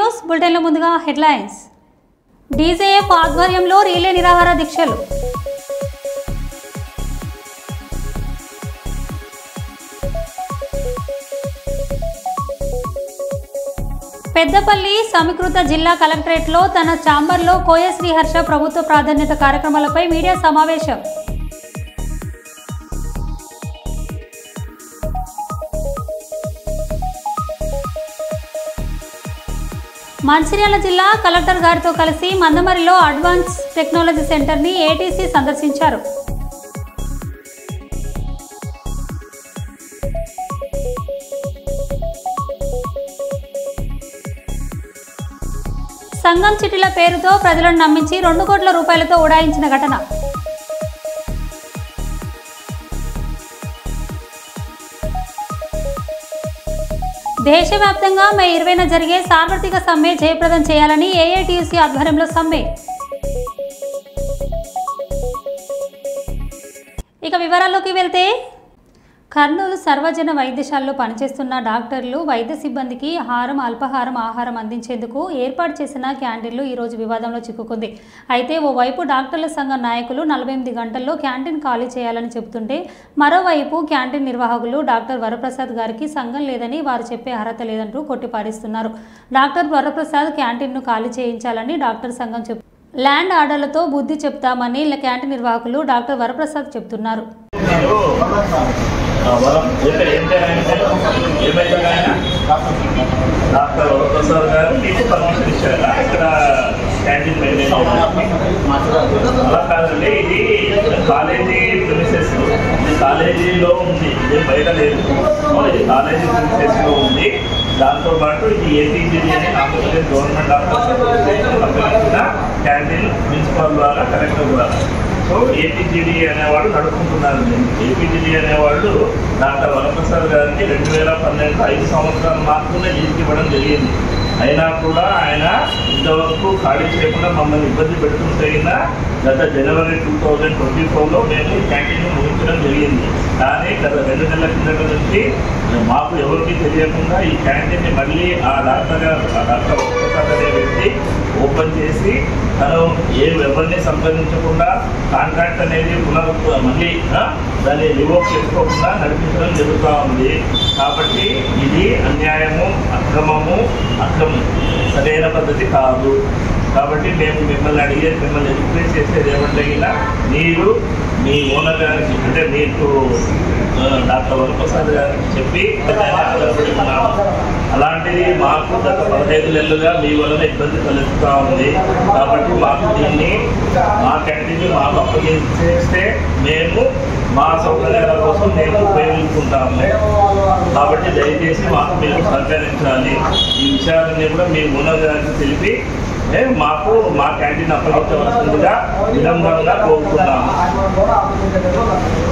News బులెటిన్లో ముందుగా headlines. DJF ఆధ్వర్యంలో రీలే నిరాహార దీక్షలు. పెద్దపల్లి సమీకృత జిల్లా కలెక్టరేట్లో తన ఛాంబర్లో కోయ శ్రీహర్ష ప్రభుత్వ ప్రాధాన్యత కార్యక్రమాలపై మీడియా సమావేశం. మంచిర్యాల జిల్లా కలెక్టర్ గారితో కలిసి మందమరిలో అడ్వాన్స్ టెక్నాలజీ సెంటర్ని ఏటీసీ సందర్శించారు. సంఘం చిట్టీల పేరుతో ప్రజలను నమ్మించి 2 కోట్ల రూపాయలతో ఉడాయించిన ఘటన. దేశవ్యాప్తంగా మే 20న జరిగే సార్వత్రిక సమ్మె జయప్రదం చేయాలని ఏఐటీయూసీ ఆధ్వర్యంలో సమ్మె. ఇక వివరాల్లోకి వెళ్తే, కర్నూలు సర్వజన వైద్యశాలలో పనిచేస్తున్న డాక్టర్లు వైద్య సిబ్బందికి అల్పాహారం ఆహారం అందించేందుకు ఏర్పాటు చేసిన క్యాంటీన్లు ఈరోజు వివాదంలో చిక్కుకుంది. అయితే ఓవైపు డాక్టర్ల సంఘం నాయకులు 48 గంటల్లో క్యాంటీన్ ఖాళీ చేయాలని చెబుతుంటే, మరోవైపు క్యాంటీన్ నిర్వాహకులు డాక్టర్ వరప్రసాద్ గారికి సంఘం లేదని, వారు చెప్పే అర్హత లేదంటూ కొట్టిపారేస్తున్నారు. డాక్టర్ వరప్రసాద్ క్యాంటీన్ను ఖాళీ చేయించాలని డాక్టర్ సంఘం ల్యాండ్ ఆర్డర్లతో బుద్ధి చెప్తామని క్యాంటీన్ నిర్వాహకులు డాక్టర్ వరప్రసాద్ చెబుతున్నారు. డాక్టర్ వరప్రసాద్ గారు మీకు పర్మిషన్ ఇచ్చారా ఇక్కడ క్యాంటీన్ మెయింటైన్ అలా కాదండి. ఇది కాలేజీ ప్రిమిసెస్, ఇది కాలేజీలో ఉంది, ఇది బయట లేదు. ఇది కాలేజీ ప్రిమిసెస్లో ఉంది. దాంతోపాటు ఇది ఏపీజీడీ అని ఆంధ్రప్రదేశ్ గవర్నమెంట్ సంబంధించిన క్యాంటీన్ ప్రిన్సిపల్ ద్వారా కలెక్టర్ ద్వారా. సో ఏపీజీడీ అనేవాళ్ళు నడుపుకుంటున్నారు. ఏపీజీడీ అనేవాళ్ళు డాక్టర్ వరప్రసాద్ గారికి 2012 5 సంవత్సరాలు మాత్రమే లీజుకి ఇవ్వడం జరిగింది. అయినా కూడా ఆయన ఇంతవరకు ఖాళీ చేయకుండా మమ్మల్ని ఇబ్బంది పెడుతుంటే గత జనవరి 2024లో మేము ఈ క్యాంటీన్ ముగించడం జరిగింది. కానీ గత 2 నెలల కిందట నుంచి మాకు ఎవరికి తెలియకుండా ఈ క్యాంటీన్ని మళ్ళీ ఆ డాక్టర్ వరప్రసాద్ అనే వ్యక్తి ఓపెన్ చేసి తను ఎవరిని సంప్రదించకుండా కాంట్రాక్ట్ అనేది మళ్ళీ దాన్ని రివోక్ చేసుకోకుండా నడిపించడం జరుగుతూ ఉంది. కాబట్టి ఇది అన్యాయము, అక్రమము, సరైన పద్ధతి కాదు. కాబట్టి మేము మిమ్మల్ని రిక్వెస్ట్ చేసేది ఏమంటే, మీరు మీ ఓనర్ గారికి, అంటే మీకు డాక్టర్ వరప్రసాద్ గారికి చెప్పి ఆధారపడి ఉన్నాము. అలాంటిది మాకు గత 15 నెలలుగా మీ వలన ఇబ్బంది కలుగుతూ ఉంది. కాబట్టి మాకు దీన్ని మా క్యాంటీన్ మాకు అప్పగించేస్తే మేము మా సౌకర్యాల కోసం మేము ఉపయోగించుకుంటాము. కాబట్టి దయచేసి మాకు మీరు సహకరించాలి. ఈ విషయాలన్నీ కూడా మీ ఓనర్ గారికి తెలిపి మాకు మా క్యాంటీన్ అప్పగించవలసిందిగా విలంబంగా కోరుతున్నాము.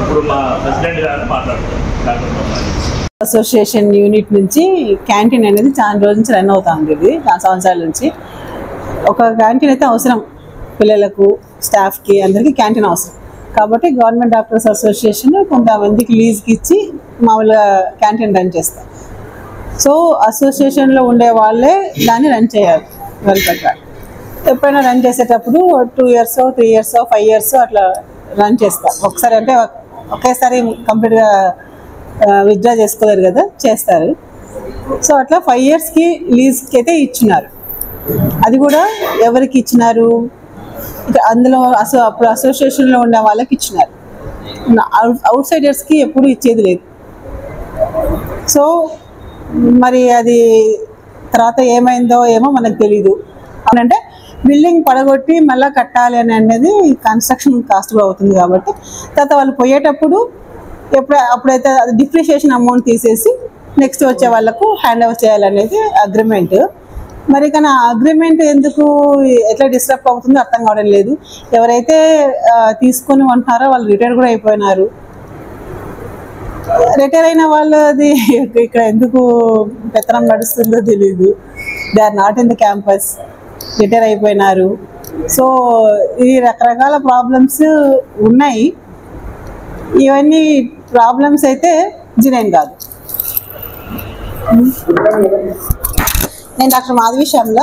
ఇప్పుడు మా ప్రెసిడెంట్ గారు మాట్లాడుతున్నారు. అసోసియేషన్ యూనిట్ నుంచి క్యాంటీన్ అనేది చాలా రోజు నుంచి రన్ అవుతుంది. ఇది చాలా సంవత్సరాల నుంచి ఒక క్యాంటీన్ అయితే అవసరం, పిల్లలకు, స్టాఫ్కి, అందరికీ క్యాంటీన్ అవసరం. కాబట్టి గవర్నమెంట్ డాక్టర్స్ అసోసియేషన్ కొంతమందికి లీజ్కి ఇచ్చి మామూలుగా క్యాంటీన్ రన్ చేస్తారు. సో అసోసియేషన్లో ఉండే వాళ్ళే దాన్ని రన్ చేయాలి. వెల్ఫేర్ ఎప్పుడైనా రన్ చేసేటప్పుడు 2 years 3 years 5 years అట్లా రన్ చేస్తారు. ఒకసారి అంటే ఒకేసారి కంప్లీట్గా విత్డ్రా చేసుకోలేరు కదా, చేస్తారు. సో అట్లా 5 yearsకి లీజ్కి అయితే ఇచ్చినారు. అది కూడా ఎవరికి ఇచ్చినారు, అందులో అప్పుడు అసోసియేషన్లో ఉండే వాళ్ళకి ఇచ్చినారు. అవుట్ సైడర్స్కి ఎప్పుడు ఇచ్చేది లేదు. సో మరి అది తర్వాత ఏమైందో ఏమో మనకు తెలీదు. అవునంటే బిల్డింగ్ పడగొట్టి మళ్ళీ కట్టాలి అని అనేది కన్స్ట్రక్షన్ కాస్ట్ కూడా అవుతుంది. కాబట్టి తర్వాత వాళ్ళు పోయేటప్పుడు అప్పుడైతే డిప్రిషియేషన్ అమౌంట్ తీసేసి నెక్స్ట్ వచ్చే వాళ్ళకు హ్యాండ్ ఓవర్ చేయాలనేది అగ్రిమెంట్. మరి కానీ ఆ అగ్రిమెంట్ ఎందుకు ఎట్లా డిస్టర్బ్ అవుతుందో అర్థం కావడం లేదు. ఎవరైతే తీసుకొని ఉంటున్నారో వాళ్ళు రిటైర్ కూడా అయిపోయినారు. రిటైర్ అయిన వాళ్ళది ఇక్కడ ఎందుకు పెత్తనం నడుస్తుందో తెలీదు. They are not in the campus, retire అయిపోయినారు. సో ఈ రకరకాల ప్రాబ్లమ్స్ ఉన్నాయి. ఇవన్నీ ప్రాబ్లమ్స్ అయితే జెన్యూన్ కాదు. నేను doctor Madhavi Shyamala,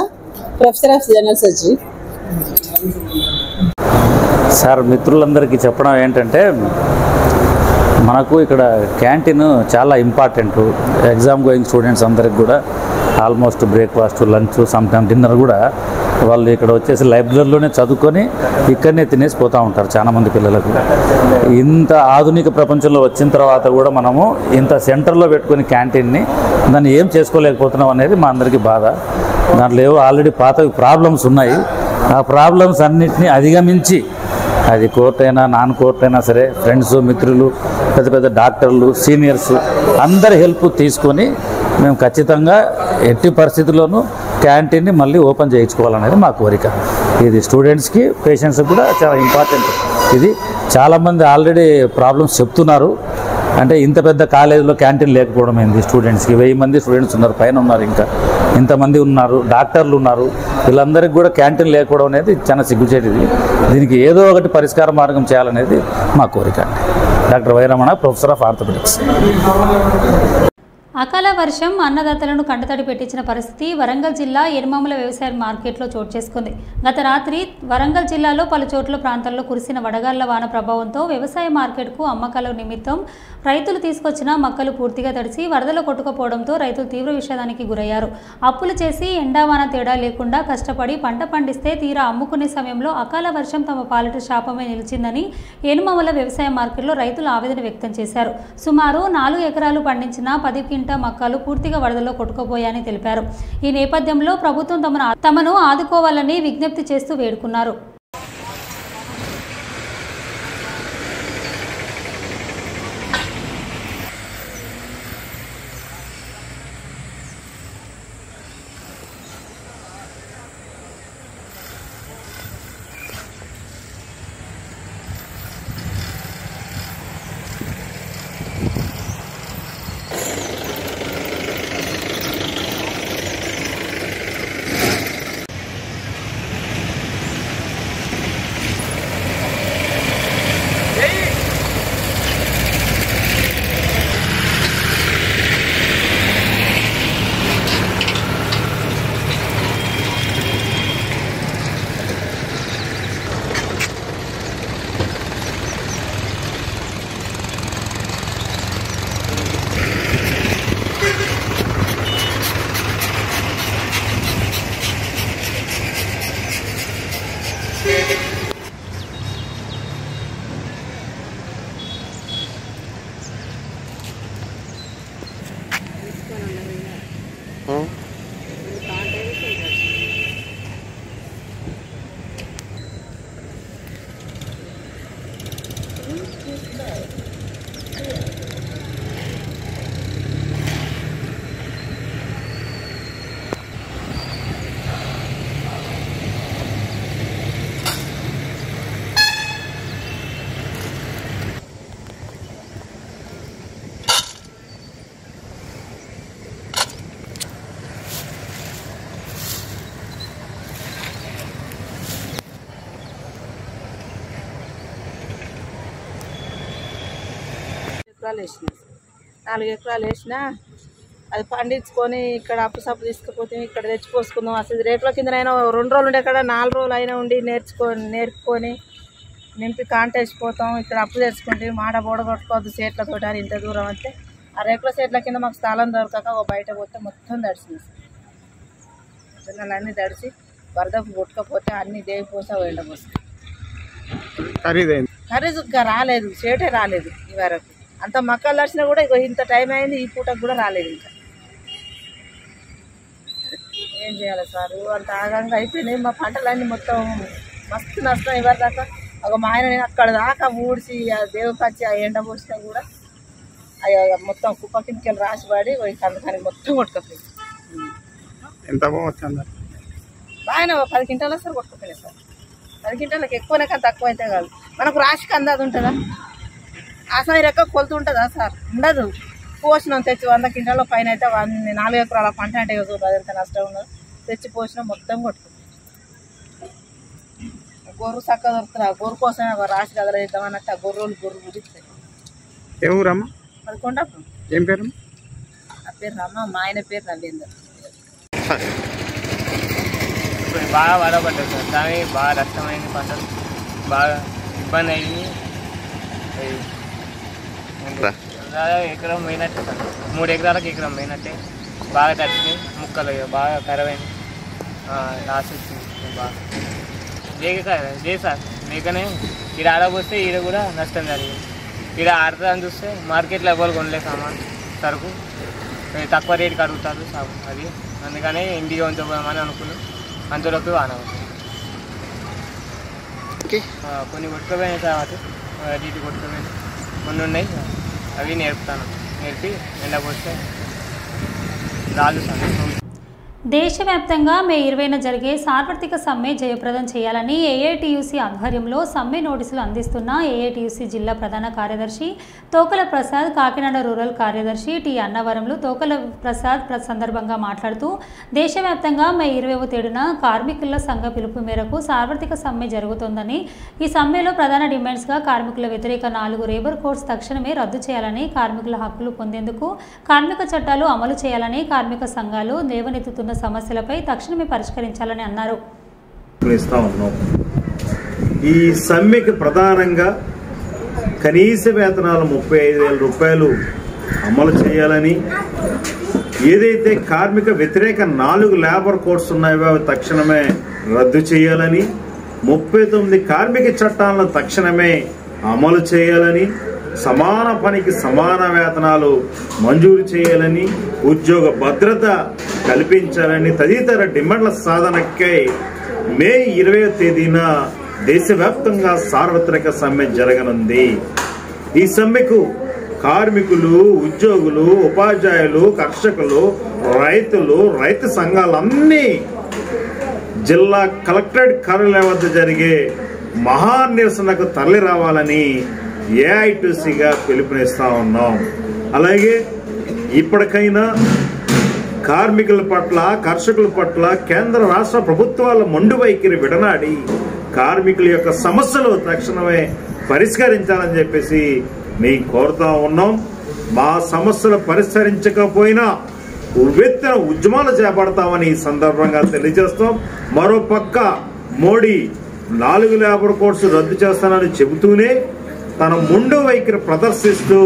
professor of general surgery. Sir మిత్రులందరికీ చెప్పడం ఏంటంటే మనకు ఇక్కడ క్యాంటీన్ చాలా ఇంపార్టెంట్. ఎగ్జామ్ గోయింగ్ స్టూడెంట్స్ అందరికి కూడా almost breakfast, lunch, sometime dinner కూడా వాళ్ళు ఇక్కడ వచ్చేసి లైబ్రరీలోనే చదువుకొని ఇక్కడనే తినేసి పోతూ ఉంటారు చాలామంది పిల్లలకు. ఇంత ఆధునిక ప్రపంచంలో వచ్చిన తర్వాత కూడా మనము ఇంత సెంటర్లో పెట్టుకుని క్యాంటీన్ని దాన్ని ఏం చేసుకోలేకపోతున్నాం అనేది మా అందరికీ బాధ. దాంట్లో ఏవో ఆల్రెడీ పాత ప్రాబ్లమ్స్ ఉన్నాయి. ఆ ప్రాబ్లమ్స్ అన్నింటినీ అధిగమించి అది కోర్ట్ అయినా నాన్ కోర్ట్ అయినా సరే ఫ్రెండ్స్, మిత్రులు, పెద్ద పెద్ద డాక్టర్లు, సీనియర్స్ అందరి హెల్ప్ తీసుకొని మేము ఖచ్చితంగా ఎట్టి పరిస్థితుల్లోనూ క్యాంటీన్ని మళ్ళీ ఓపెన్ చేయించుకోవాలనేది మా కోరిక. ఇది స్టూడెంట్స్కి, పేషెంట్స్కి కూడా చాలా ఇంపార్టెంట్. ఇది చాలామంది ఆల్రెడీ ప్రాబ్లమ్స్ చెప్తున్నారు. అంటే ఇంత పెద్ద కాలేజీలో క్యాంటీన్ లేకపోవడం ఏంది, స్టూడెంట్స్కి 1000 మంది స్టూడెంట్స్ ఉన్నారు, పైన ఉన్నారు, ఇంకా ఇంతమంది ఉన్నారు, డాక్టర్లు ఉన్నారు, వీళ్ళందరికీ కూడా క్యాంటీన్ లేకపోవడం అనేది చాలా సిగ్గుచేటిది. దీనికి ఏదో ఒకటి పరిష్కార మార్గం చేయాలనేది మా కోరిక. Doctor Y Ramana, professor of orthopaedics. అకాల వర్షం అన్నదాతలను కంటతడి పెట్టించిన పరిస్థితి వరంగల్ జిల్లా ఎర్మాముల వ్యవసాయ మార్కెట్లో చోటు చేసుకుంది. గత రాత్రి వరంగల్ జిల్లాలో పలు చోట్ల ప్రాంతాల్లో కురిసిన వడగాళ్ల వాన ప్రభావంతో వ్యవసాయ మార్కెట్కు అమ్మకాల నిమిత్తం రైతులు తీసుకొచ్చిన మొక్కలు పూర్తిగా తడిసి వరదలో కొట్టుకుపోవడంతో రైతులు తీవ్ర విషాదానికి గురయ్యారు. అప్పులు చేసి ఎండావాన తేడా లేకుండా కష్టపడి పంట పండిస్తే తీరా అమ్ముకునే సమయంలో అకాల వర్షం తమ పాలిట శాపమే నిలిచిందని ఎర్మాముల వ్యవసాయ మార్కెట్లో రైతులు ఆవేదన వ్యక్తం చేశారు. సుమారు 4 ఎకరాలు పండించిన 10 క్వింటాల మొక్కలు పూర్తిగా వరదలో కొట్టుకుపోయాయని తెలిపారు. ఈ నేపథ్యంలో ప్రభుత్వం తమను ఆదుకోవాలని విజ్ఞప్తి చేస్తూ వేడుకున్నారు. వేసిన 4 ఎకరాలు వేసినా అది పండించుకొని ఇక్కడ అప్పు సప్పు తీసుకుపోతే ఇక్కడ తెచ్చిపోసుకుందాం. అసలు రేట్ల కిందనైనా 2 రోజులు ఉండే ఇక్కడ 4 రోజులు అయినా ఉండి నేర్పుకొని నింపి కాంటేసిపోతాం. ఇక్కడ అప్పు తెచ్చుకుంటే మాట బోడగొట్టుకోవద్దు చేట్లతో అని ఇంత దూరం అంటే ఆ రేకుల చెట్ల కింద మాకు స్థలం దొరకక బయట పోతే మొత్తం తడిసింది. జనాలన్నీ తడిసి వరదకు కొట్టుకపోతే అన్ని దేవిపోసా ఎండపోసా ఖరీదుగా రాలేదు, చేటే రాలేదు. ఈ వరకు అంత మక్కలు నడిచినా కూడా ఇక ఇంత టైం అయింది, ఈ పూటకు కూడా రాలేదు. ఇంకా ఏం చేయాలి సార్, అంత ఆగంగా అయిపోయినాయి మా పంటలన్నీ మొత్తం మస్తు నష్టం. ఇవ్వరు దాకా ఒక మా ఆయన నేను అక్కడ దాకా ఊడ్చి ఆ దేవుకొచ్చి ఆ ఎండ పోసినా కూడా అయ్యో మొత్తం కుప్ప కిందకెళ్ళి రాసిపడి అందుకని మొత్తం కొట్టుకపోయింది. ఎంత బాగుంది బాగానే 10 క్వింటాలు సార్ కొట్టుకుపోయినాయి సార్. 10 క్వింటాలకు ఎక్కువనే కానీ తక్కువ అయితే కాదు. మనకు రాశికి అందాది ఉంటుందా, ఆసాయి రెక్క కొలుతు ఉంటుందా సార్? ఉండదు. పోసినాం తెచ్చి 100 క్వింటాల పైన అయితే 4 ఎకరాల పంట అంటే అదంత నష్టం ఉండదు. తెచ్చి పోసినా మొత్తం కొట్టుకుంది. గొర్రె చక్కగా దొరుకుతుంది. ఆ గొర్రె కోసమే రాశి కదలేద్దామన్నట్టు ఆ గొర్రెలు గురిస్తాయి. ఏ ఊరమ్మా? అది కొండప్పుడు. ఏం పేరు? ఆ పేరు రమ్మ, మా ఆయన పేరు నవ్వేందర్. బాగా వడపడ్డాయి సార్. దాని బాగా నష్టమైంది, పంటలు బాగా ఇబ్బంది అయింది. ఎకరం పోయినట్టే సార్, 3 ఎకరాలకు ఎకరం పోయినట్టే. బాగా తగ్గింది, ముక్కలు బాగా ఖరాబ్ అయింది, లాస్ వచ్చింది బాగా. సార్ మేకనే ఈడ ఆడపోస్తే ఈడ కూడా నష్టం జరిగింది. ఈడ ఆడతాని చూస్తే మార్కెట్లో ఎవరు కొనలే సామాన్, సరుకు తక్కువ రేటుకి అడుగుతారు సాగు. అది అందుకనే ఇంటికి ఉంచుకోమని అనుకున్నాం. అంతలోకి వాన కొన్ని కొట్టుకుపోయినాయి తర్వాత నీటి కొట్టుకుపోయినాయి, కొన్ని ఉన్నాయి. అవి నేర్పుతాను, నేర్పి ఎండపోస్తే రాళ్ళు సార్. దేశవ్యాప్తంగా మే 20న జరిగే సార్వత్రిక సమ్మె జయప్రదం చేయాలని ఏఐటీయూసీ ఆధ్వర్యంలో సమ్మె నోటీసులు అందిస్తున్న ఏఐటీయూసీ జిల్లా ప్రధాన కార్యదర్శి తోకల ప్రసాద్, కాకినాడ రూరల్ కార్యదర్శి టి అన్నవరంలు తోకల ప్రసాద్ సందర్భంగా మాట్లాడుతూ దేశవ్యాప్తంగా మే 20వ తేదీన కార్మికుల సంఘ పిలుపు మేరకు సార్వత్రిక సమ్మె జరుగుతోందని, ఈ సమ్మెలో ప్రధాన డిమాండ్స్గా కార్మికుల వ్యతిరేక 4 లేబర్ కోడ్స్ తక్షణమే రద్దు చేయాలని, కార్మికుల హక్కులు పొందేందుకు కార్మిక చట్టాలు అమలు చేయాలని కార్మిక సంఘాలు లేవనెత్తుతున్న సమస్యలపై తక్షణమే పరిష్కరించాలని అన్నారు. ఈ సమ్మెకి ప్రధానంగా కనీస వేతనాలు 35,000 రూపాయలు అమలు చేయాలని, ఏదైతే కార్మిక వ్యతిరేక 4 లేబర్ కోడ్స్ ఉన్నాయో అవి తక్షణమే రద్దు చేయాలని, 39 కార్మిక చట్టాలను తక్షణమే అమలు చేయాలని, సమాన పనికి సమాన వేతనాలు మంజూరు చేయాలని, ఉద్యోగ భద్రత కల్పించాలని తదితర డిమాండ్ల సాధనకై మే 20వ తేదీన దేశవ్యాప్తంగా సార్వత్రిక సమ్మె జరగనుంది. ఈ సమ్మెకు కార్మికులు, ఉద్యోగులు, ఉపాధ్యాయులు, కర్షకులు, రైతులు, రైతు సంఘాలన్నీ జిల్లా కలెక్టరేట్ కార్యాలయం వద్ద జరిగే మహా నిరసనకు తరలి రావాలని ఏఐటీయూసీగా పిలుపునిస్తా ఉన్నాం. అలాగే ఇప్పటికైనా కార్మికుల పట్ల, కర్షకుల పట్ల కేంద్ర రాష్ట్ర ప్రభుత్వాల మొండి వైఖరి విడనాడి కార్మికుల యొక్క సమస్యలు తక్షణమే పరిష్కరించాలని చెప్పేసి మేము కోరుతా ఉన్నాం. మా సమస్యలు పరిష్కరించకపోయినా ఉవ్వెత్తున ఉద్యమాలు చేపడతామని ఈ సందర్భంగా తెలియజేస్తాం. మరోపక్క మోడీ 4 లేబర్ కోడ్స్ రద్దు చేస్తానని చెబుతూనే తన మొండి వైఖరి ప్రదర్శిస్తూ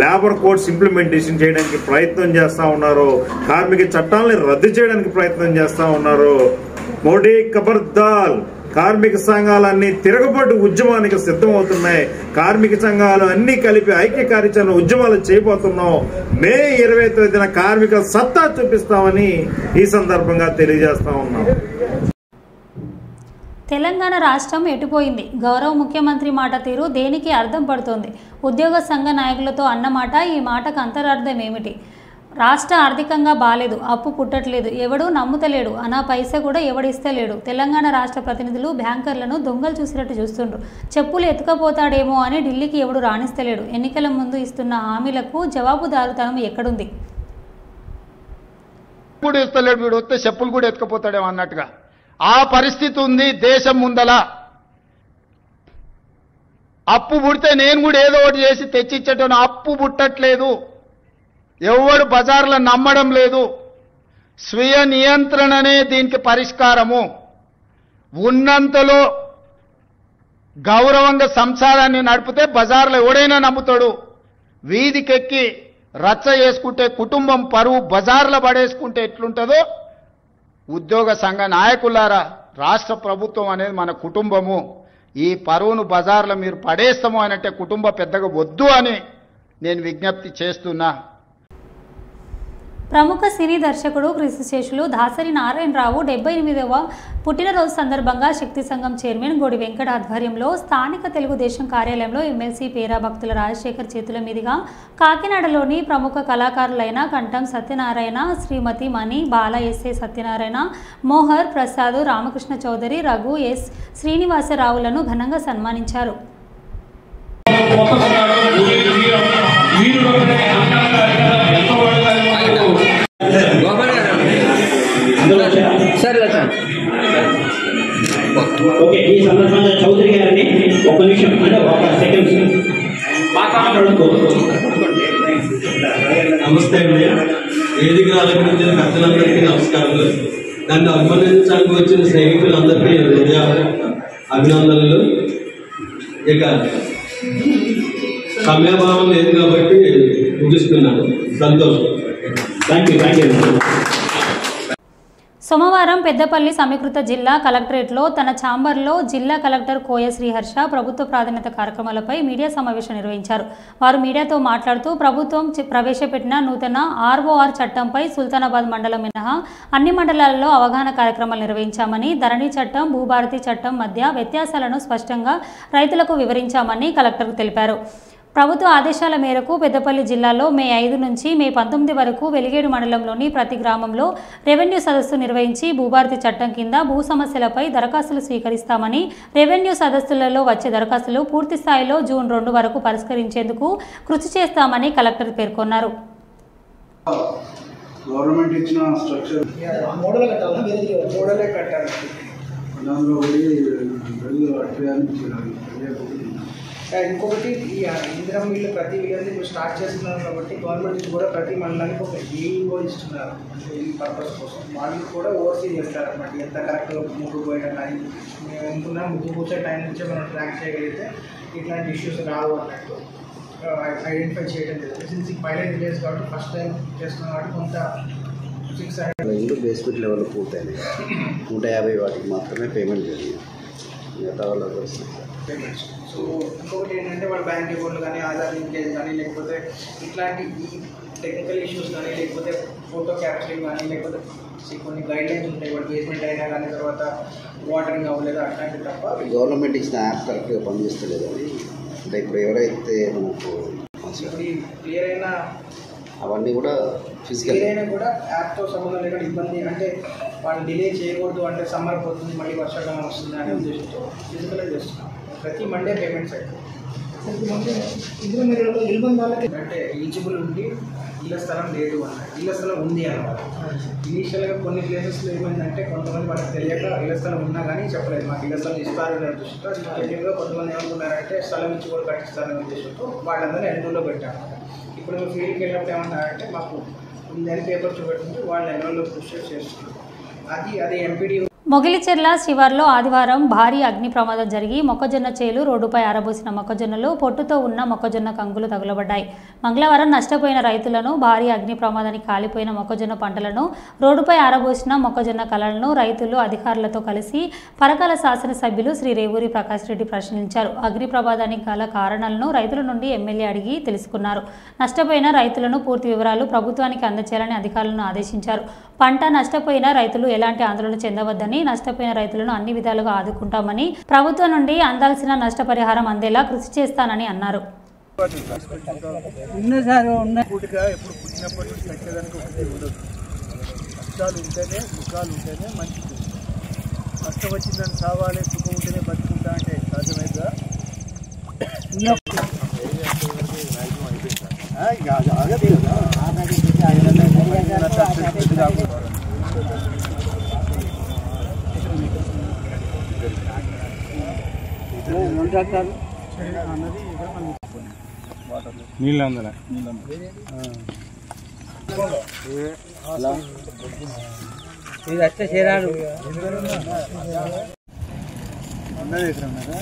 లేబర్ కోడ్స్ ఇంప్లిమెంటేషన్ చేయడానికి ప్రయత్నం చేస్తా ఉన్నారు, కార్మిక చట్టాలని రద్దు చేయడానికి ప్రయత్నం చేస్తా ఉన్నారు. మోడీ ఖబర్దార్, కార్మిక సంఘాలన్నీ తిరగబడి ఉద్యమానికి సిద్ధమవుతున్నాయి. కార్మిక సంఘాలు అన్ని కలిపి ఐక్య కార్యాచరణ ఉద్యమాలు చేయబోతున్నాం. మే 20వ తేదీన కార్మిక సత్తా చూపిస్తామని ఈ సందర్భంగా తెలియజేస్తా ఉన్నాం. తెలంగాణ రాష్ట్రం ఎటుపోయింది? గౌరవ ముఖ్యమంత్రి మాట తీరు దేనికి అర్థం పడుతోంది? ఉద్యోగ సంఘ నాయకులతో అన్నమాట, ఈ మాటకు అంతరార్థం ఏమిటి? రాష్ట్ర ఆర్థికంగా బాలేదు, అప్పు పుట్టట్లేదు, ఎవడు నమ్ముతలేడు, అనా పైసా కూడా ఎవడిస్తలేడు. తెలంగాణ రాష్ట్ర ప్రతినిధులు బ్యాంకర్లను దొంగలు చూసినట్టు చూస్తుండ్రు. చెప్పులు ఎత్తుకపోతాడేమో అని ఢిల్లీకి ఎవడు రాణిస్తలేడు. ఎన్నికల ముందు ఇస్తున్న హామీలకు జవాబుదారుతనం ఎక్కడుంది? ఇస్తలేడు, వీడు వస్తే చెప్పులు కూడా ఎత్తుకపోతాడేమో అన్నట్టుగా ఆ పరిస్థితి ఉంది దేశం ముందల. అప్పు పుడితే నేను కూడా ఏదో ఒకటి చేసి తెచ్చిచ్చేటోను, అప్పు పుట్టట్లేదు, ఎవడు బజార్లో నమ్మడం లేదు. స్వీయ నియంత్రణనే దీనికి పరిష్కారము. ఉన్నంతలో గౌరవంగా సంసారాన్ని నడిపితే బజార్లో ఎవడైనా నమ్ముతాడు. వీధికెక్కి రచ్చ చేసుకుంటే, కుటుంబం పరువు బజార్లో పడేసుకుంటే ఎట్లుంటుందో, ఉద్యోగ సంఘ నాయకులారా, రాష్ట్ర ప్రభుత్వం అనేది మన కుటుంబము. ఈ పరువును బజార్లో మీరు పడేస్తాము అనంటే కుటుంబ పెద్దగా వద్దు అని నేను విజ్ఞప్తి చేస్తున్నా. ప్రముఖ సినీ దర్శకుడు కృషిశేషులు దాసరి నారాయణరావు 78వ పుట్టినరోజు సందర్భంగా శక్తి సంఘం చైర్మన్ గోడి వెంకట ఆధ్వర్యంలో స్థానిక తెలుగుదేశం కార్యాలయంలో ఎమ్మెల్సీ పేరా భక్తుల రాజశేఖర్ చేతుల మీదుగా కాకినాడలోని ప్రముఖ కళాకారులైన కంఠం సత్యనారాయణ, శ్రీమతి మణి, బాల ఎస్ఏ సత్యనారాయణ, మోహర్ ప్రసాద్, రామకృష్ణ చౌదరి, రఘు ఎస్ శ్రీనివాసరావులను ఘనంగా సన్మానించారు. ఓకే, ఈ సందర్భంగా చౌదరి గారిని ఒక నిమిషం అంటే ఒక సెకండ్ నమస్తే వేదిక అలంకరించిన పెద్దలందరికీ నమస్కారాలు. నన్ను అభినందించడానికి వచ్చిన స్నేహితులందరికీ హృదయ అభినందనలు. ఇక సమయభావం లేదు కాబట్టి ముగిస్తున్నాను. సంతోషం. Thank you. సోమవారం పెద్దపల్లి సమీకృత జిల్లా కలెక్టరేట్లో తన ఛాంబర్లో జిల్లా కలెక్టర్ కోయ శ్రీహర్ష ప్రభుత్వ ప్రాధాన్యత కార్యక్రమాలపై మీడియా సమావేశం నిర్వహించారు. వారు మీడియాతో మాట్లాడుతూ ప్రభుత్వం ప్రవేశపెట్టిన నూతన ROR చట్టంపై సుల్తానాబాద్ మండలం మినహా అన్ని మండలాల్లో అవగాహన కార్యక్రమాలు నిర్వహించామని, ధరణి చట్టం, భూభారతి చట్టం మధ్య వ్యత్యాసాలను స్పష్టంగా రైతులకు వివరించామని కలెక్టర్ తెలిపారు. ప్రభుత్వ ఆదేశాల మేరకు పెద్దపల్లి జిల్లాలో మే 5 నుంచి మే 19 వరకు వెలిగేడు మండలంలోని ప్రతి గ్రామంలో రెవెన్యూ సదస్సు నిర్వహించి భూభారతి చట్టం కింద భూ సమస్యలపై దరఖాస్తులు స్వీకరిస్తామని, రెవెన్యూ సదస్సులలో వచ్చే దరఖాస్తులు పూర్తి స్థాయిలో జూన్ 2 వరకు పరిష్కరించేందుకు కృషి చేస్తామని కలెక్టర్ పేర్కొన్నారు. గవర్నమెంట్ ఇచ్చిన స్ట్రక్చర్ మోడల్ కట్టాలి. దానిలో ఇంకొకటి ఈ ఇందిరా మిల్లు ప్రతి విలేజ్ ఇప్పుడు స్టార్ట్ చేస్తున్నారు కాబట్టి గవర్నమెంట్ నుంచి కూడా ప్రతి మండలానికి ఒక ఏఈఓ ఇస్తున్నారు. అంటే ఈ పర్పస్ కోసం వాళ్ళు కూడా ఓవర్సీ చేస్తారు అన్నమాట. ఎంత కరెక్ట్గా ముగ్గు పోయడం కానీ మేము అనుకున్నా ముగ్గు పూసే టైం నుంచే మనం ట్రాక్ చేయగలిగితే ఇట్లాంటి ఇష్యూస్ రావు అన్నట్టు ఐడెంటిఫై చేయడం జరిగింది. సిన్స్ ఈ పైలట్ విలేజ్ కాబట్టి ఫస్ట్ టైం చేస్తున్నాం కాబట్టి కొంత బేస్మెంట్ లెవెల్ పూర్తయినాయి. 150 వాటికి మాత్రమే పేమెంట్ జరిగింది. మిగతా వాళ్ళకి వస్తుంది పేమెంట్స్. సో ఇంకొకటి ఏంటంటే వాళ్ళ బ్యాంక్ అకౌంట్లు కానీ ఆధార్ లింకేజ్ కానీ లేకపోతే ఇట్లాంటి ఈ టెక్నికల్ ఇష్యూస్ కానీ లేకపోతే ఫోటో క్యాప్చరింగ్ కానీ లేకపోతే కొన్ని గైడ్ లైన్స్ ఉంటాయి. వాళ్ళు బేస్మెంట్ అయినా కానీ తర్వాత వాటరింగ్ అవ్వలేదు అట్లాంటివి తప్ప గవర్నమెంట్ ఇచ్చిన యాప్ కరెక్ట్గా పనిచేస్తలేదు. అని అంటే ఇప్పుడు ఎవరైతే మనకు క్లియర్ అయినా అవన్నీ కూడా ఫిజికల్ అయినా కూడా యాప్తో సంబంధం లేకుండా ఇబ్బంది అంటే వాళ్ళు డిలే చేయకూడదు. అంటే సమ్మర్ పోతుంది మళ్ళీ వర్షాకాలం వస్తుంది అనే ఉద్దేశంతో ఫిజికల్గా చేస్తున్నాం. ప్రతి మండే పేమెంట్స్ అవుతాయి. ప్రతి మండే ఇందులో మీరు ఇల్లు వాళ్ళకి అంటే ఎలిజిబుల్ ఉండి ఇళ్ల స్థలం లేదు అన్నారు. ఇళ్ల స్థలం ఉంది అన్నమాట. ఇనీషియల్గా కొన్ని ప్లేసెస్లో ఏమైందంటే కొంతమంది వాళ్ళకి తెలియక ఇళ్ల స్థలం ఉన్నా కానీ చెప్పలేదు. మాకు ఇళ్ల స్థలం ఇస్తారనే ఉద్దేశంతో జెన్యున్గా కొంతమంది ఏమనుకున్నారంటే స్థలం ఇచ్చి కూడా కట్టిస్తారనే ఉద్దేశంతో వాళ్ళందరినీ ఎన్రోల్లో పెట్టాము. ఇప్పుడు మేము ఫీల్డ్కి వెళ్ళినప్పుడు ఏమన్నారంటే మాకు ఉందని పేపర్ చూపెడుతుంటే వాళ్ళు ఎన్రోల్లో పుష్ చేస్తున్నారు. అది ఎంపీడీ. మొగిలిచెర్ల శివార్లో ఆదివారం భారీ అగ్ని ప్రమాదం జరిగి మొక్కజొన్న చేలు రోడ్డుపై ఆరబోసిన మొక్కజొన్నలు పొట్టుతో ఉన్న మొక్కజొన్న కంకులు తగులబడ్డాయి. మంగళవారం నష్టపోయిన రైతులను, భారీ అగ్ని ప్రమాదానికి కాలిపోయిన మొక్కజొన్న పంటలను, రోడ్డుపై ఆరబోసిన మొక్కజొన్న కళలను రైతులు అధికారులతో కలిసి పరకాల శాసనసభ్యులు శ్రీ రేవూరి ప్రకాష్ రెడ్డి ప్రశ్నించారు. అగ్ని ప్రమాదానికి గల కారణాలను రైతుల నుండి ఎమ్మెల్యే అడిగి తెలుసుకున్నారు. నష్టపోయిన రైతులను పూర్తి వివరాలు ప్రభుత్వానికి అందజేయాలని అధికారులను ఆదేశించారు. పంట నష్టపోయిన రైతులు ఎలాంటి ఆందోళన చెందవద్దని, నష్టపోయిన రైతులను అన్ని విధాలుగా ఆదుకుంటామని, ప్రభుత్వం నుండి అందాల్సిన నష్టపరిహారం అందేలా కృషి చేస్తానని అన్నారు. ఎప్పుడు పుట్టినప్పటి నుంచి కట్టేదానికి ఒకటి ఉండదు. కష్టాలు ఉంటేనే సుఖాలు ఉంటేనే మంచిది. కష్టం వచ్చిందని సావాలి, సుఖం ఉంటేనే బతుకుంటా అంటే సాధ్యమైందా? ఆగదు నీళ్ళు అందరా ఇది అట్లా చేరాడు ఉన్నది ఎక్కడ ఉన్నారా?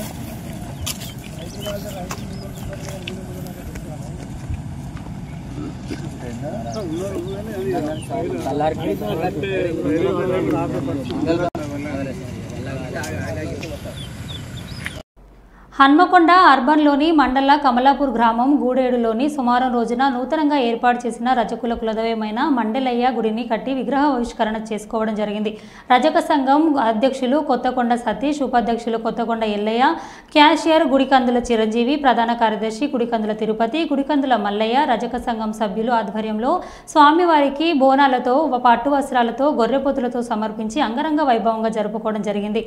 హన్మకొండ అర్బన్లోని మండల కమలాపూర్ గ్రామం గూడేడులోని సుమారు రోజున నూతనంగా ఏర్పాటు చేసిన రజకుల కులదైవమైన మండలయ్య గుడిని కట్టి విగ్రహావిష్కరణ చేసుకోవడం జరిగింది. రజక సంఘం అధ్యక్షులు కొత్తకొండ సతీష్, ఉపాధ్యక్షులు కొత్తకొండ ఎల్లయ్య, క్యాషియర్ గుడికందుల చిరంజీవి, ప్రధాన కార్యదర్శి గుడికందుల తిరుపతి, గుడికందుల మల్లయ్య, రజక సంఘం సభ్యులు ఆధ్వర్యంలో స్వామివారికి బోనాలతో, పట్టు వస్త్రాలతో, గొర్రెపోతులతో సమర్పించి అంగరంగ వైభవంగా జరుపుకోవడం జరిగింది.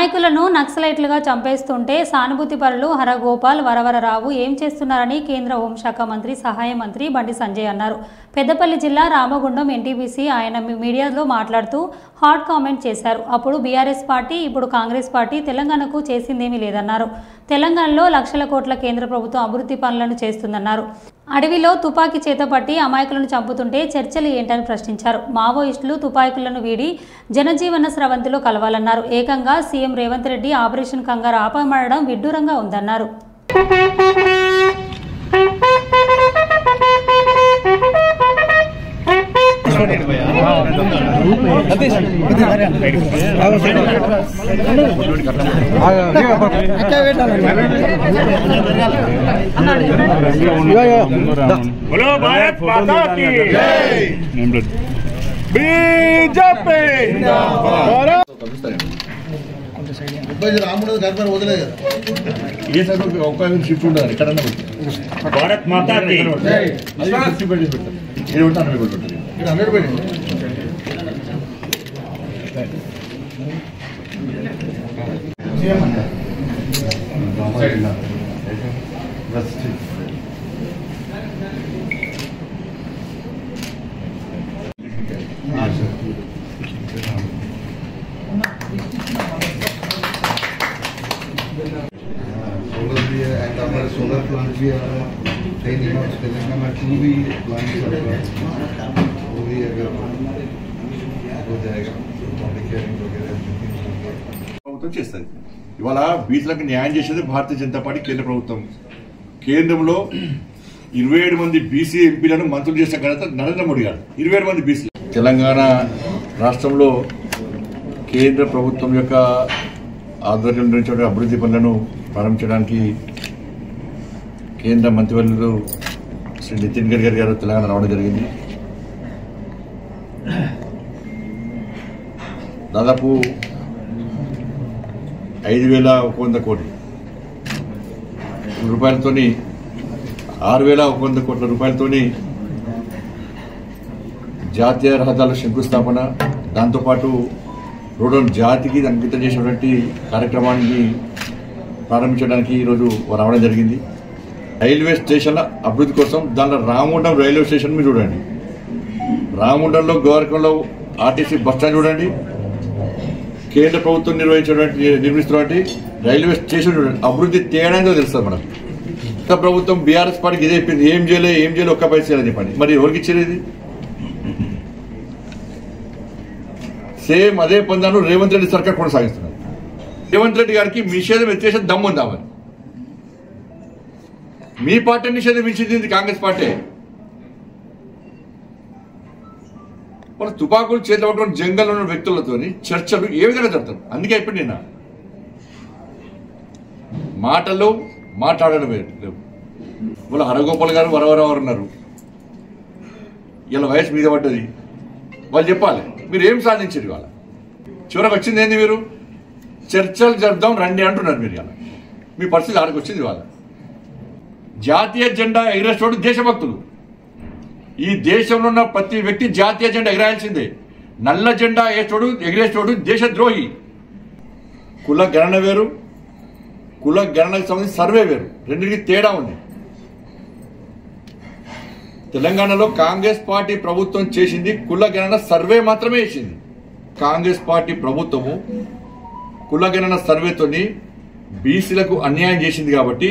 అమాయకులను నక్సలైట్లుగా చంపేస్తుంటే సానుభూతి పరులు హరగోపాల్ వరవరరావు ఏం చేస్తున్నారని కేంద్ర హోంశాఖ మంత్రి సహాయ మంత్రి బండి సంజయ్ అన్నారు. పెద్దపల్లి జిల్లా రామగుండం ఎన్టీపీసీ ఆయన మీడియాలో మాట్లాడుతూ హాట్ కామెంట్ చేశారు. అప్పుడు బీఆర్ఎస్ పార్టీ, ఇప్పుడు కాంగ్రెస్ పార్టీ తెలంగాణకు చేసిందేమీ లేదన్నారు. తెలంగాణలో లక్షల కోట్ల కేంద్ర ప్రభుత్వం అభివృద్ధి పనులను చేస్తుందన్నారు. అడవిలో తుపాకీ చేతపట్టి అమాయకులను చంపుతుంటే చర్చలు ఏంటని ప్రశ్నించారు. మావోయిస్టులు తుపాకులను వీడి జనజీవన స్రవంతిలో కలవాలన్నారు. ఏకంగా సీఎం రేవంత్ రెడ్డి ఆపరేషన్ కంగారు ఆపమనడం విడ్డూరంగా ఉందన్నారు. రాముడు గర్భం వదిలే కదా ఏ సైడ్ ఒక షిఫ్ట్ ఉండదు ఎక్కడన్నా భారత్ మాతా కీ ఇది ఉంటాను మీకు ఉంటుంది ఇక్కడ 100 పెట్టండి सोलर भी है एंड हमारे सोलर प्लांट भी है ट्रेनिंग और तेलंगाना 2 भी प्लांट वो भी अगर हो जाएगा पब्लिक हियरिंग वगैरह ప్రభుత్వం చేస్తుంది. ఇవాళ బీసీలకు న్యాయం చేసేది భారతీయ జనతా పార్టీ కేంద్ర ప్రభుత్వం. కేంద్రంలో 27 మంది బీసీ ఎంపీలను మంత్రులు చేసిన ఘనత నరేంద్ర మోడీ గారు. 27 మంది బీసీ. తెలంగాణ రాష్ట్రంలో కేంద్ర ప్రభుత్వం యొక్క ఆధ్వర్యంలో నిర్వహించే అభివృద్ధి పనులను ప్రారంభించడానికి కేంద్ర మంత్రివర్యులు శ్రీ నితిన్ గడ్కరీ గారు తెలంగాణ రావడం జరిగింది. దాదాపు 5,100 కోట్ల రూపాయలతోని 6,100 కోట్ల రూపాయలతోని జాతీయ రహదారుల శంకుస్థాపన, దాంతోపాటు రోడ్డు జాతికి అంకితం చేసినటువంటి కార్యక్రమాన్ని ప్రారంభించడానికి ఈరోజు రావడం జరిగింది. రైల్వే స్టేషన్ల అభివృద్ధి కోసం దాంట్లో రామగుండం రైల్వే స్టేషన్ మీరు చూడండి, రామగుండంలో గోవర్కంలో ఆర్టీసీ బస్టాండ్ చూడండి, కేంద్ర ప్రభుత్వం నిర్మిస్తున్నటువంటి రైల్వే స్టేషన్ చూడండి. అభివృద్ధి తేడాగా తెలుస్తుంది మనకు. కొత్త ప్రభుత్వం బీఆర్ఎస్ పార్టీకి ఇదే చెప్పింది, ఏం చేయలే ఒక్క పైసా చేయాలని చెప్పండి. మరి ఎవరికి ఇచ్చేది? సేమ్ అదే పొందాను రేవంత్ రెడ్డి సర్కార్ కొనసాగిస్తున్నారు. రేవంత్ రెడ్డి గారికి నిషేధం ఎత్తేసే దమ్ముందా? మరి మీ పార్టీ నిషేధం ఇచ్చింది కాంగ్రెస్ పార్టీ. వాళ్ళు తుపాకులు చేతిలో పట్టుకుని జంగల్లో ఉన్న వ్యక్తులతో చర్చలు ఏ విధంగా జరుగుతారు? అందుకే అయిపోయింది నిన్న మాటలు మాట్లాడడం లేవు. వాళ్ళు హరగోపాల్ గారు వరవరవారు ఉన్నారు, ఇలా వయసు మీద పడ్డది. వాళ్ళు చెప్పాలి మీరు ఏం సాధించారు. ఇవాళ చివరికి వచ్చింది ఏంది? మీరు చర్చలు జరుపుదాం రండి అంటున్నారు. మీరు ఇవాళ మీ పరిస్థితి ఆడికి వచ్చింది. ఇవాళ జాతీయ జెండా ఎగిరేసేవాడు దేశభక్తులు. ఈ దేశంలో ఉన్న ప్రతి వ్యక్తి జాతీయ జెండా ఎగిరాల్సిందే. నల్ల జెండా ఎగిరేసేవాడు దేశద్రోహి. కుల గణన వేరు, కుల గణనకు సంబంధించి సర్వే వేరు, రెండింటికి తేడా ఉంది. తెలంగాణలో కాంగ్రెస్ పార్టీ ప్రభుత్వం చేసింది కులగణన సర్వే మాత్రమే చేసింది. కాంగ్రెస్ పార్టీ ప్రభుత్వము కులగణన సర్వేతోని బీసీలకు అన్యాయం చేసింది. కాబట్టి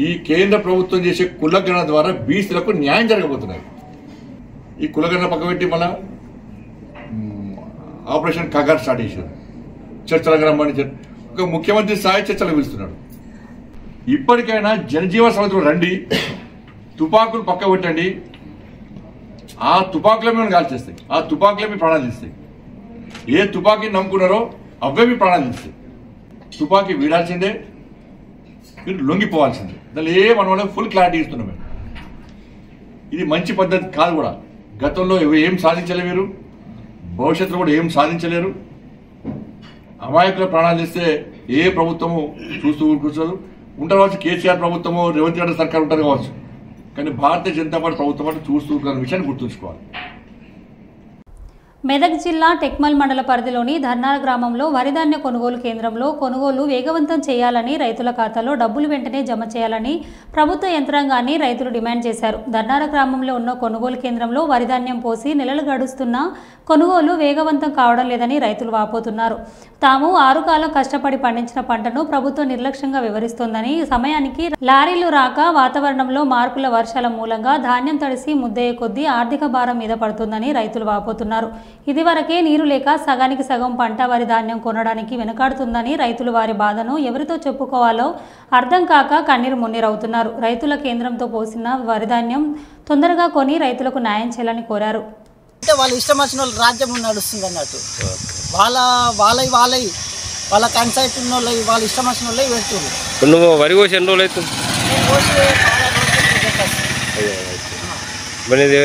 ఈ కేంద్ర ప్రభుత్వం చేసే కులగణన ద్వారా బీసీలకు న్యాయం జరగబోతున్నది. ఈ కులగణన పక్కబెట్టి మళ్ళా ఆపరేషన్ కగార్ స్టార్ట్ చేశారు. చర్చలకు రమ్మని ఒక ముఖ్యమంత్రి స్థాయి చర్చలు పిలుస్తున్నాడు. ఇప్పటికైనా జనజీవన స్రవంతిలో రండి, తుపాకులు పక్క పెట్టండి. ఆ తుపాకులే మేము కాల్చేస్తాయి, ఆ తుపాకులే మీ ప్రాణాలు తీస్తాయి. ఏ తుపాకీని నమ్ముకున్నారో అవే మీ ప్రాణాలు తీస్తాయి. తుపాకీ వీడాల్సిందే, మీరు లొంగిపోవాల్సిందే. దానిలో మన వాళ్ళకి ఫుల్ క్లారిటీ ఇస్తున్నాం మేము. ఇది మంచి పద్ధతి కాదు కూడా. గతంలో ఏం సాధించలేరు మీరు, భవిష్యత్తులో కూడా ఏం సాధించలేరు. అమాయకుల ప్రాణాలు తీస్తే ఏ ప్రభుత్వము చూస్తూ కూర్చోదు. ఉంటారు కావచ్చు, కేసీఆర్ ప్రభుత్వము రేవంత్ రెడ్డి సర్కార్ ఉంటారు కావచ్చు, కానీ భారతీయ జనతా పార్టీ ప్రభుత్వం అంటే చూస్తూ విషయాన్ని గుర్తుంచుకోవాలి. మెదక్ జిల్లా టెక్మల్ మండల పరిధిలోని ధర్నాల గ్రామంలో వరిధాన్య కొనుగోలు కేంద్రంలో కొనుగోలు వేగవంతం చేయాలని రైతుల ఖాతాలో డబ్బులు వెంటనే జమ చేయాలని ప్రభుత్వ యంత్రాంగాన్ని రైతులు డిమాండ్ చేశారు. ధర్నాల గ్రామంలో ఉన్న కొనుగోలు కేంద్రంలో వరిధాన్యం పోసి నెలలు గడుస్తున్నా కొనుగోలు వేగవంతం కావడం లేదని రైతులు వాపోతున్నారు. తాము 6 కాలం కష్టపడి పండించిన పంటను ప్రభుత్వం నిర్లక్ష్యంగా వివరిస్తోందని, సమయానికి లారీలు రాక వాతావరణంలో మార్పుల వర్షాల మూలంగా ధాన్యం తడిసి ముద్దయ్యే కొద్దీ ఆర్థిక భారం మీద పడుతుందని రైతులు వాపోతున్నారు. ఇదివరకే నీరు లేక సగానికి సగం పంట వరి ధాన్యం కొనడానికి వెనుకాడుతుందని రైతులు వారి బాధను ఎవరితో చెప్పుకోవాలో అర్థం కాక కన్నీరు మున్నీరవుతున్నారు. రైతుల కేంద్రంతో పోసిన వరిధాన్యం తొందరగా కొని రైతులకు న్యాయం చేయాలని కోరారు. అంటే వాళ్ళ ఇష్టం వచ్చిన వాళ్ళు రాజ్యం నడుస్తుంది అన్నట్టు, వాళ్ళ కన్సైట్ ఉన్న వాళ్ళు వాళ్ళ ఇష్టం వచ్చిన వాళ్ళే పెడుతుంది. నువ్వు వరి కోసి ఎన్ని రోజులు అవుతుంది?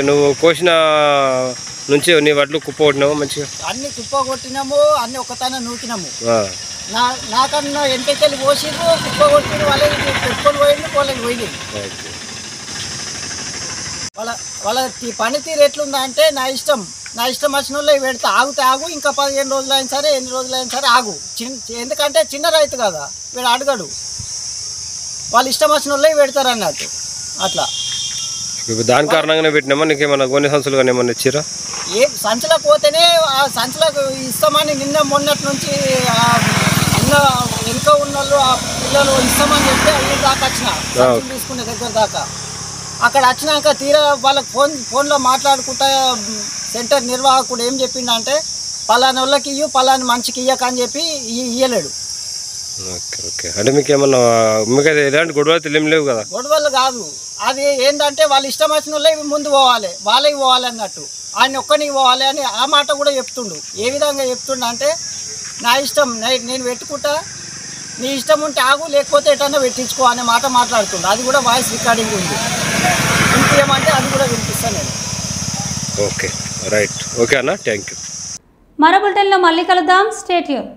నువ్వు కోసిన నుంచి నీ వడ్లు కుప్ప కొట్టినాము, మంచిగా అన్ని కుప్ప కొట్టినాము, అన్ని ఒకతాన నూకినాము. నాకన్నా ఎంటకెళ్ళి పోసిరు, కుప్ప కొట్టిరు, వాళ్ళకి పెట్టుకొని పోయింది, వాళ్ళకి పోయింది. వాళ్ళ పనితీరు ఎట్లుందా అంటే నా ఇష్టం వచ్చిన వాళ్ళు పెడితే ఆగు, ఇంకా 15 రోజులు అయిన సరే, ఎన్ని రోజులు అయిన సరే ఆగు. ఎందుకంటే చిన్న రైతు కదా, వీడు అడగడు, వాళ్ళు ఇష్టం వచ్చిన వాళ్ళే పెడతారు అన్నట్టు. అట్లా దాని కారణంగానే పెట్టినామా? నీకేమన్నా కొన్ని సంచులు కానీ ఏమన్నా ఇచ్చిరా? ఏ సంచులకు పోతేనే ఆ సంచులకు ఇస్తామని నిన్న మొన్నటి నుంచి వెనుక ఉన్న వాళ్ళు ఆ పిల్లలు ఇస్తామని చెప్తే అవి దాకా వచ్చిన సంచులు తీసుకునే దగ్గర దాకా. అక్కడ వచ్చినాక తీరా వాళ్ళకి ఫోన్లో మాట్లాడుకుంటా సెంటర్ నిర్వాహకుడు ఏం చెప్పిండంటే పలానా వాళ్ళకి ఇయ్యు, పలానా మనిషికి ఇయ్యక అని చెప్పి ఇయ్యలేడు. ఓకే, అంటే మీకు ఏమన్నా ఎలాంటి గొడవలు తెలియలేవు కదా? గొడవలు కాదు, అది ఏంటంటే వాళ్ళు ఇష్టం వచ్చిన వాళ్ళే ముందు పోవాలి, వాళ్ళకి పోవాలి అన్నట్టు. ఆయన ఒక్కనికి పోవాలి అని ఆ మాట కూడా చెప్తుండు. ఏ విధంగా చెప్తుండ అంటే నా ఇష్టం, నేను పెట్టుకుంటా, నీ ఇష్టం ఉంటే ఆగు, లేకపోతే ఎటన్నా పెట్టించుకో అనే మాట మాట్లాడుతుండు. అది కూడా వాయిస్ రికార్డింగ్ ఉంది, వినిపించమంటే అది కూడా వినిపిస్తాను నేను. ఓకే, రైట్, ఓకే అన్న, థ్యాంక్ యూ. మరో బులెటిన్లో మళ్ళీ కలుద్దాం. Stay tune.